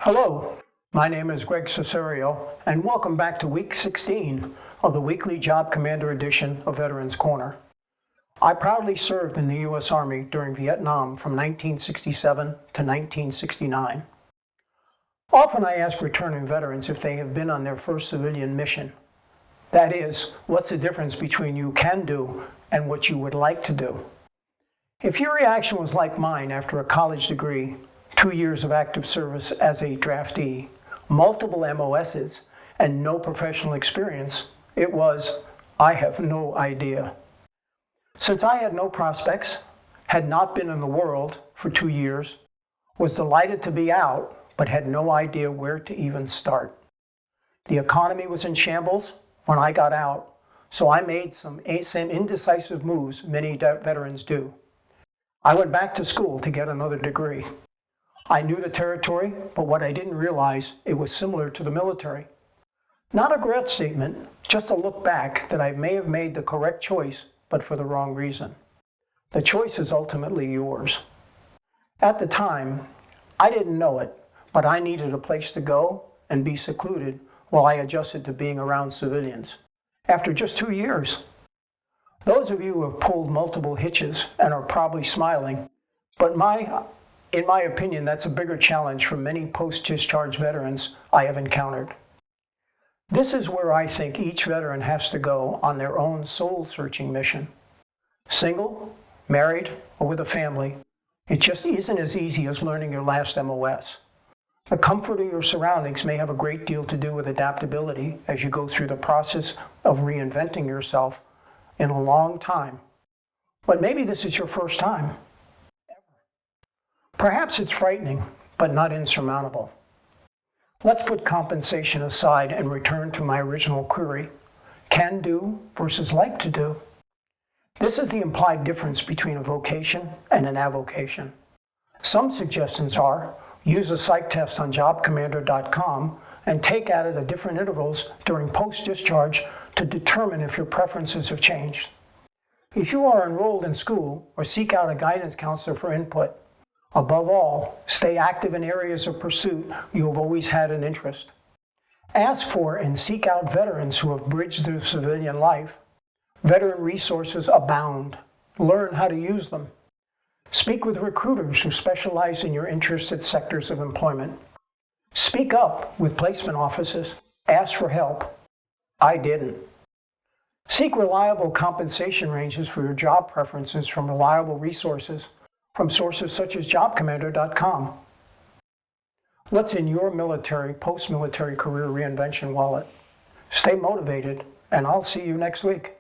Hello, my name is Greg Cesario, and welcome back to week 16 of the weekly Job Commander edition of Veterans Corner. I proudly served in the U.S. Army during Vietnam from 1967 to 1969. Often I ask returning veterans if they have been on their first civilian mission. That is, what's the difference between you can do and what you would like to do? If your reaction was like mine after a college degree, 2 years of active service as a draftee, multiple MOSs, and no professional experience, it was, I have no idea. Since I had no prospects, had not been in the world for 2 years, was delighted to be out, but had no idea where to even start. The economy was in shambles when I got out, so I made some indecisive moves many veterans do. I went back to school to get another degree. I knew the territory, but what I didn't realize, it was similar to the military. Not a regret statement, just a look back that I may have made the correct choice, but for the wrong reason. The choice is ultimately yours. At the time, I didn't know it, but I needed a place to go and be secluded while I adjusted to being around civilians. After just 2 years. Those of you who have pulled multiple hitches and are probably smiling, but in my opinion, that's a bigger challenge for many post-discharge veterans I have encountered. This is where I think each veteran has to go on their own soul-searching mission. Single, married, or with a family, it just isn't as easy as learning your last MOS. The comfort of your surroundings may have a great deal to do with adaptability as you go through the process of reinventing yourself in a long time. But maybe this is your first time. Perhaps it's frightening, but not insurmountable. Let's put compensation aside and return to my original query. Can do versus like to do. This is the implied difference between a vocation and an avocation. Some suggestions are, use a psych test on JobCommander.com and take at it at different intervals during post-discharge to determine if your preferences have changed. If you are enrolled in school or seek out a guidance counselor for input, above all, stay active in areas of pursuit you have always had an interest. Ask for and seek out veterans who have bridged through civilian life. Veteran resources abound. Learn how to use them. Speak with recruiters who specialize in your interested sectors of employment. Speak up with placement offices. Ask for help. I didn't. Seek reliable compensation ranges for your job preferences from reliable resources, from sources such as JobCommander.com. What's in your military, post-military career reinvention wallet? Stay motivated, and I'll see you next week.